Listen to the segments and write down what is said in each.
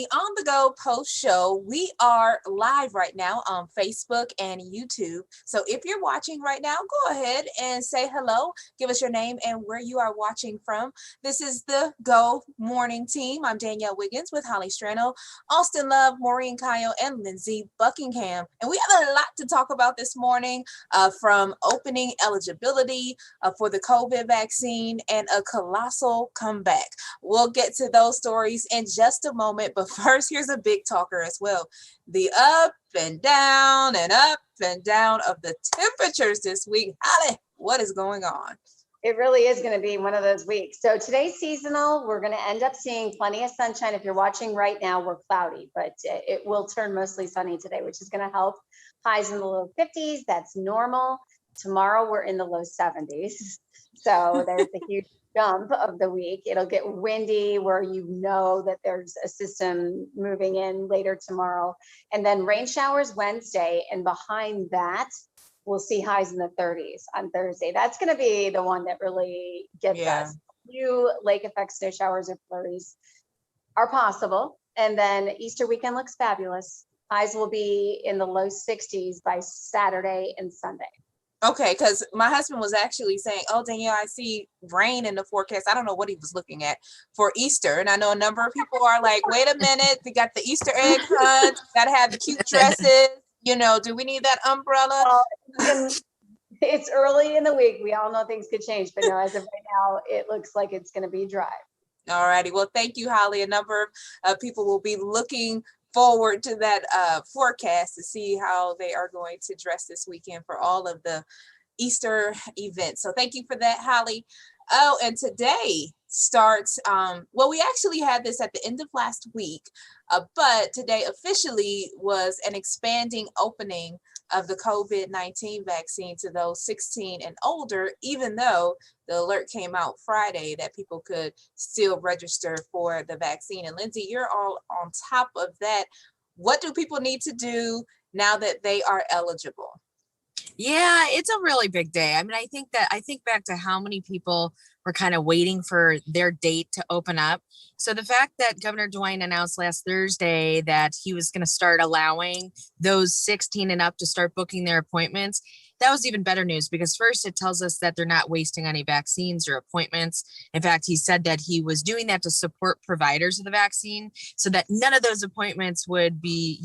the On The Go Post Show. We are live right now on Facebook and YouTube. So if you're watching right now, go ahead and say hello. Give us your name and where you are watching from. This is the Go Morning Team. I'm Danielle Wiggins with Holly Strano, Austin Love, Maureen Kyle, and Lindsay Buckingham. And we have a lot to talk about this morning, from opening eligibility for the COVID vaccine and a colossal comeback. We'll get to those stories in just a moment, but first, here's a big talker as well. The up and down of the temperatures this week. Holly, what is going on? It really is going to be one of those weeks. So today's seasonal. We're going to end up seeing plenty of sunshine. If you're watching right now, we're cloudy, but it will turn mostly sunny today, which is going to help. Highs in the low 50s. That's normal. Tomorrow, we're in the low 70s. So there's a huge jump of the week. It'll get windy where you know that there's a system moving in later tomorrow. And then rain showers Wednesday. And behind that, we'll see highs in the 30s on Thursday. That's going to be the one that really gets us. A few lake effect snow showers or flurries are possible. And then Easter weekend looks fabulous. Highs will be in the low 60s by Saturday and Sunday. Okay, because my husband was actually saying, oh, Danielle, I see rain in the forecast. I don't know what he was looking at for Easter. And I know a number of people are like, wait a minute, we got the Easter egg hunt, got to have the cute dresses. You know, do we need that umbrella? Well, it's early in the week. We all know things could change, but no, as of right now, it looks like it's going to be dry. All righty. Well, thank you, Holly. A number of people will be looking forward to that forecast to see how they are going to dress this weekend for all of the Easter events. So thank you for that, Holly. Oh, and today starts, well, we actually had this at the end of last week, but today officially was an expanding opening of the COVID-19 vaccine to those 16 and older, even though the alert came out Friday that people could still register for the vaccine. And Lindsay, you're all on top of that. What do people need to do now that they are eligible? Yeah, it's a really big day. I mean, I think back to how many people were kind of waiting for their date to open up. So the fact that Governor DeWine announced last Thursday that he was going to start allowing those 16 and up to start booking their appointments, that was even better news, because first it tells us that they're not wasting any vaccines or appointments. In fact, he said that he was doing that to support providers of the vaccine so that none of those appointments would be,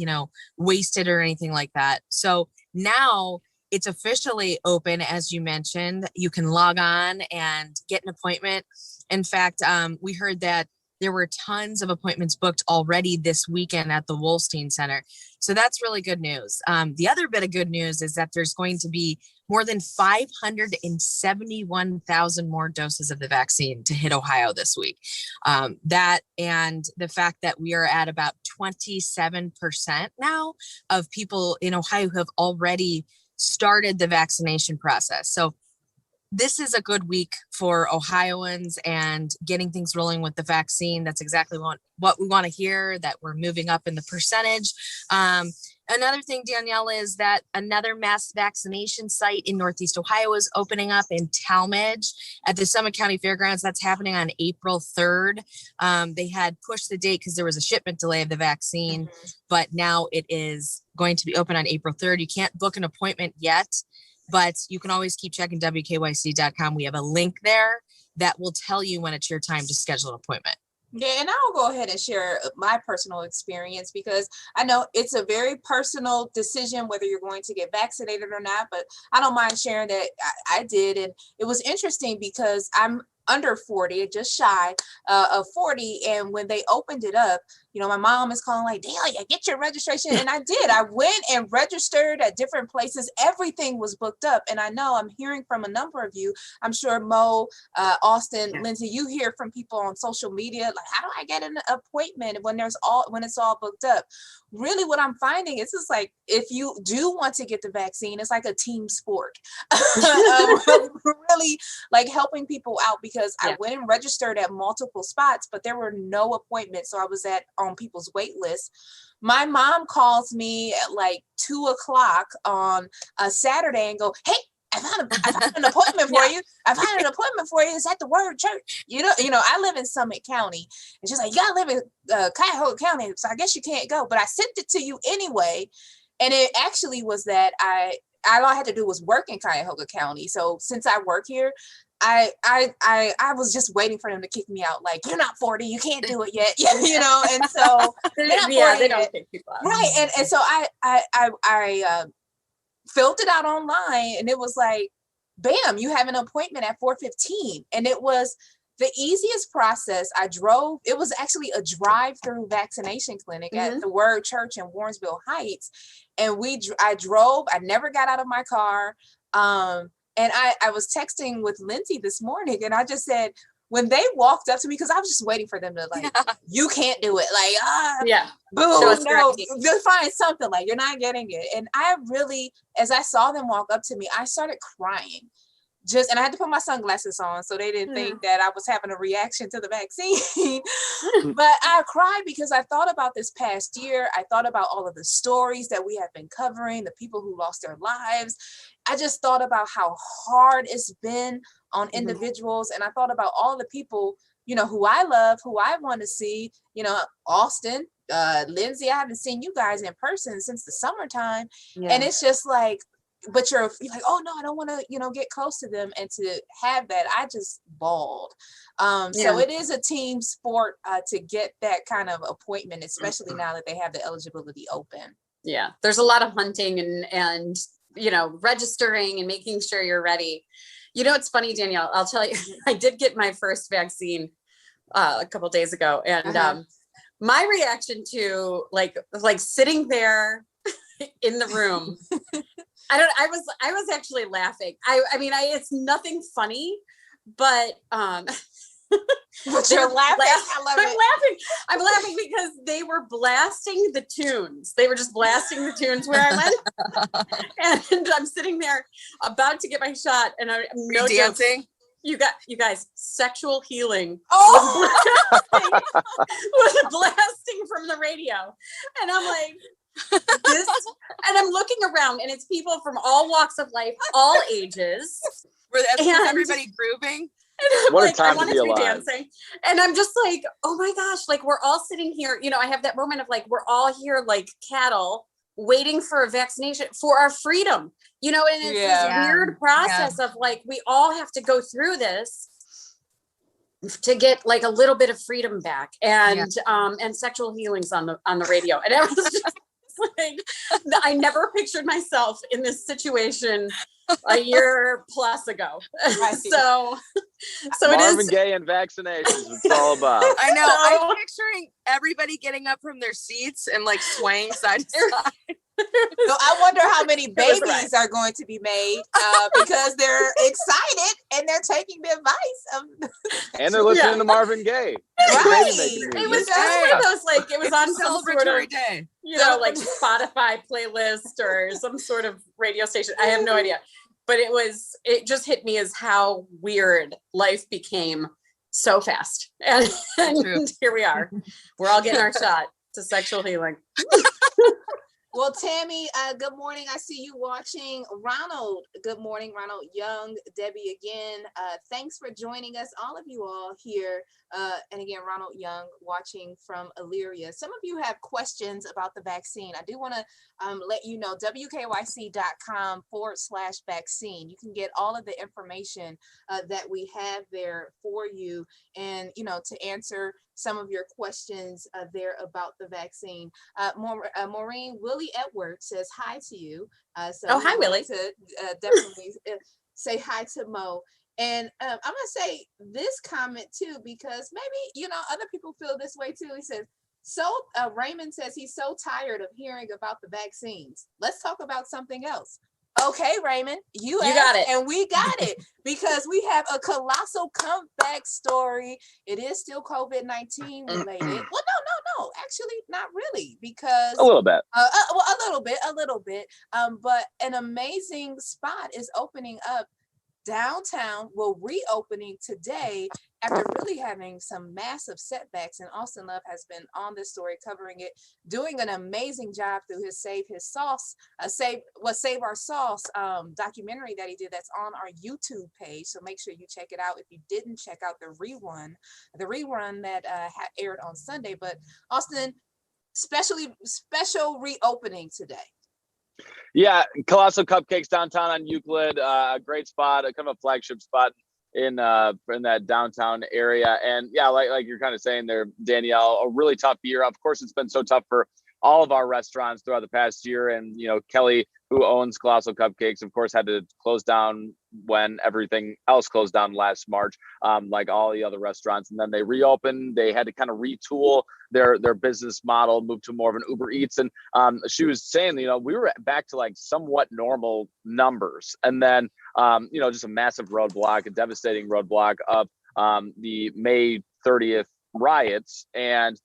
wasted or anything like that. So now it's officially open, as you mentioned. You can log on and get an appointment. In fact, we heard that there were tons of appointments booked already this weekend at the Wolstein Center. So that's really good news. The other bit of good news is that there's going to be more than 571,000 more doses of the vaccine to hit Ohio this week. That and the fact that we are at about 27% now of people in Ohio who have already started the vaccination process. So this is a good week for Ohioans and getting things rolling with the vaccine. That's exactly what we want to hear, that we're moving up in the percentage. Another thing, Danielle, is that another mass vaccination site in Northeast Ohio is opening up in Talmadge at the Summit County Fairgrounds. That's happening on April 3rd. They had pushed the date because there was a shipment delay of the vaccine, but now it is going to be open on April 3rd. You can't book an appointment yet, but you can always keep checking WKYC.com. We have a link there that will tell you when it's your time to schedule an appointment. Yeah, and I'll go ahead and share my personal experience, because I know it's a very personal decision whether you're going to get vaccinated or not, but I don't mind sharing that I did. And it was interesting because I'm under 40, just shy of 40. And when they opened it up, my mom is calling like, Delia, get your registration. And I did. I went and registered at different places. Everything was booked up. And I know I'm hearing from a number of you. I'm sure Mo, Austin, Lindsay, you hear from people on social media, like, how do I get an appointment when it's all booked up? Really what I'm finding is it's like, if you do want to get the vaccine, it's like a team sport. Really like helping people out, because I went and registered at multiple spots, but there were no appointments. So I was on people's wait list. My mom calls me at like 2:00 on a Saturday and go, hey, I found an appointment for you. I found an appointment for you. It's at the Word Church. I live in Summit County. And she's like, you gotta live in Cuyahoga County, so I guess you can't go. But I sent it to you anyway. And it actually was that all I had to do was work in Cuyahoga County. So since I work here, I was just waiting for them to kick me out. Like, you're not 40, you can't do it yet. And so they don't kick people out. Right. And so I filled it out online, and it was like, bam, you have an appointment at 4:15. And it was the easiest process. It was actually a drive-through vaccination clinic at the Word Church in Warrensville Heights. And I drove, I never got out of my car. And I was texting with Lindsay this morning, and I just said, when they walked up to me, because I was just waiting for them to you can't do it. Like, boom, no, they'll find something, like, you're not getting it. And I really, as I saw them walk up to me, I started crying. And I had to put my sunglasses on so they didn't think that I was having a reaction to the vaccine. But I cried because I thought about this past year. I thought about all of the stories that we have been covering, the people who lost their lives. I just thought about how hard it's been on individuals. And I thought about all the people, who I love, who I want to see, Austin, Lindsay. I haven't seen you guys in person since the summertime. Yeah. And it's just like, but you're like, oh no, I don't want to, get close to them. And to have that, I just bawled. So it is a team sport to get that kind of appointment, especially now that they have the eligibility open. Yeah, there's a lot of hunting and registering and making sure you're ready. It's funny, Danielle, I'll tell you, I did get my first vaccine a couple of days ago. And my reaction to like sitting there in the room, I was actually laughing. I mean, it's nothing funny, but but you're laughing. I'm laughing because they were blasting the tunes. They were just blasting the tunes where I went. And I'm sitting there about to get my shot, and I'm no dancing. You guys, Sexual Healing was blasting from the radio. And I'm like, and I'm looking around, and it's people from all walks of life, all ages. Was everybody grooving? What a time to be alive. Dancing. And I'm just like, oh my gosh, like we're all sitting here, I have that moment of like, we're all here like cattle waiting for a vaccination for our freedom, and it's this weird process of like, we all have to go through this to get like a little bit of freedom back, and Sexual Healings on the radio. And it was just like, I never pictured myself in this situation a year plus ago. So Marvin Gaye and vaccinations, it's all about. I know. I'm picturing everybody getting up from their seats and like swaying side to side. So I wonder how many babies are going to be made because they're excited and they're taking the advice and they're listening to Marvin Gaye. Right. It was just one of those, like, it was on some sort of day, like Spotify playlist or some sort of radio station. I have no idea, but it just hit me as how weird life became so fast, and here we are. We're all getting our shot to sexual healing. Well, Tammy, good morning. I see you watching. Ronald, good morning. Ronald Young, Debbie again. Thanks for joining us, all of you all here. And again, Ronald Young watching from Elyria. Some of you have questions about the vaccine. I do want to let you know, wkyc.com/vaccine. You can get all of the information that we have there for you, and, to answer some of your questions there about the vaccine. Maureen, Willie Edwards says hi to you. Hi, Willie. To definitely say hi to Mo. And I'm going to say this comment too, because maybe, other people feel this way too. He says, Raymond says he's so tired of hearing about the vaccines. Let's talk about something else. Okay, Raymond, you got it. And we got it because we have a colossal comeback story. It is still COVID-19 related. Well, no, actually not really, because a little bit. A little bit. But an amazing spot is opening up downtown, reopening today, after really having some massive setbacks, and Austin Love has been on this story covering it, doing an amazing job through his Save Our Sauce documentary that he did that's on our YouTube page. So make sure you check it out if you didn't check out the rerun that aired on Sunday. But Austin, special reopening today. Yeah, Colossal Cupcakes downtown on Euclid, a great spot, a kind of a flagship spot in that downtown area. And yeah, like you're kind of saying there, Danielle, a really tough year. Of course, it's been so tough for all of our restaurants throughout the past year. And, you know, Kelly, who owns Colossal Cupcakes, of course, had to close down when everything else closed down last March, like all the other restaurants. And then they reopened. They had to kind of retool their business model, move to more of an Uber Eats. And she was saying, you know, we were back to like somewhat normal numbers. And then, you know, just a massive roadblock, a devastating roadblock of the May 30th riots. And,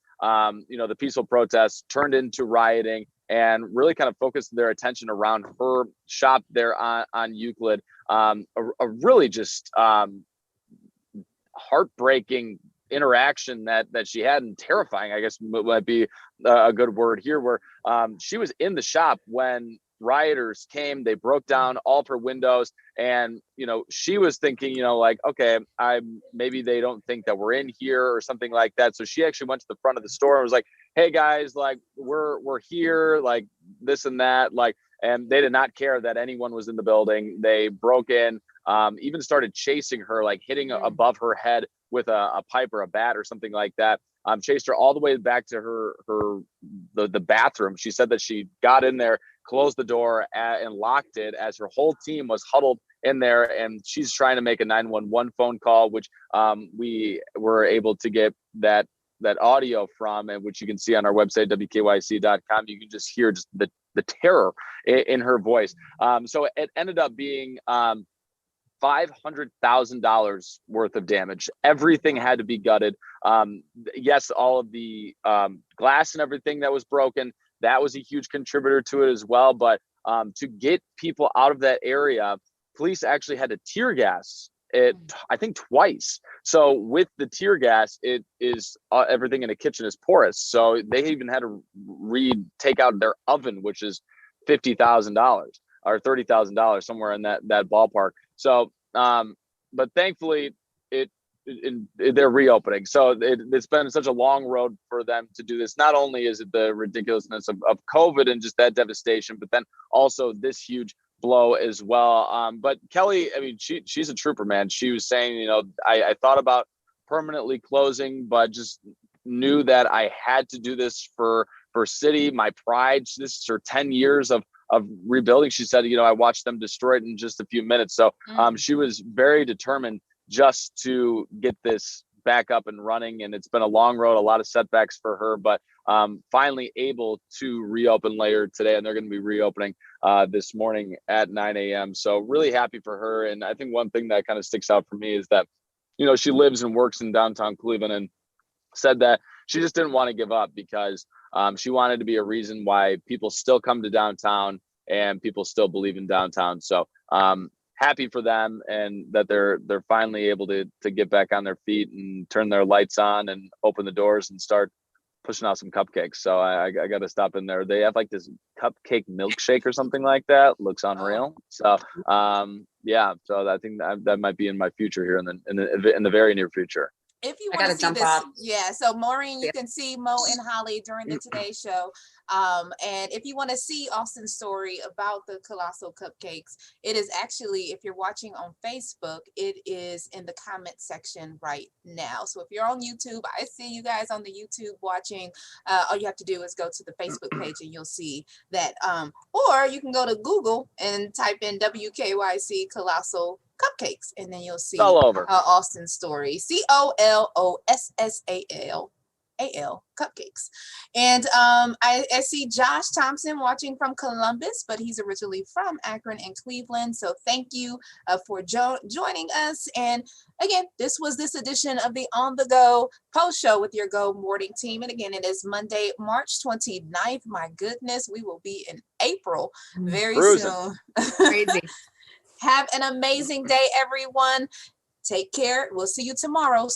you know, the peaceful protests turned into rioting and really kind of focused their attention around her shop there on Euclid. A really just heartbreaking interaction that she had, and terrifying, I guess might be a good word here, where she was in the shop when rioters came. They broke down all of her windows, and you know, she was thinking, you know, like, okay, maybe they don't think that we're in here or something like that. So she actually went to the front of the store and was like, hey guys, like we're here, like this and that, like, and they did not care that anyone was in the building. They broke in, even started chasing her, like hitting above her head with a pipe or a bat or something like that. Chased her all the way back to the bathroom. She said that she got in there, closed the door and locked it as her whole team was huddled in there. And she's trying to make a 911 phone call, which we were able to get that audio from, and which you can see on our website, wkyc.com. You can just hear just the terror in her voice. So it ended up being $500,000 worth of damage. Everything had to be gutted. Yes, all of the glass and everything that was broken, that was a huge contributor to it as well. But to get people out of that area, police actually had to tear gas it, I think, twice. So with the tear gas, it is everything in the kitchen is porous. So they even had to take out their oven, which is $50,000 or $30,000, somewhere in that ballpark. So, but thankfully, they're reopening. So it's been such a long road for them to do this. Not only is it the ridiculousness of COVID and just that devastation, but then also this huge blow as well. But Kelly, I mean, she's a trooper, man. She was saying, you know, I thought about permanently closing, but just knew that I had to do this for City, my pride. This is her 10 years of rebuilding. She said, you know, I watched them destroy it in just a few minutes. So she was very determined just to get this back up and running. And it's been a long road, a lot of setbacks for her, but finally able to reopen later today. And they're going to be reopening this morning at 9 a.m. So really happy for her. And I think one thing that kind of sticks out for me is that, you know, she lives and works in downtown Cleveland, and said that she just didn't want to give up because she wanted to be a reason why people still come to downtown and people still believe in downtown. So happy for them, and that they're finally able to get back on their feet and turn their lights on and open the doors and start pushing out some cupcakes. So I got to stop in there. They have like this cupcake milkshake or something like that. Looks unreal. So yeah, so I think that might be in my future here in the very near future. If you want to see this, yeah. So Maureen, you can see Mo and Holly during the Today Show. And if you want to see Austin's story about the Colossal Cupcakes, it is actually, if you're watching on Facebook, it is in the comment section right now. So if you're on YouTube, I see you guys on the YouTube watching. All you have to do is go to the Facebook page and you'll see that. Or you can go to Google and type in WKYC Colossal Cupcakes, and then you'll see all over Austin's story. COLOSSAL Cupcakes. And I see Josh Thompson watching from Columbus, but he's originally from Akron and Cleveland. So thank you for joining us. And again, this was this edition of the On the Go Post Show with your Go Morning team. And again, it is Monday, March 29th. My goodness, we will be in April very soon. Crazy. Have an amazing day, everyone. Take care. We'll see you tomorrow.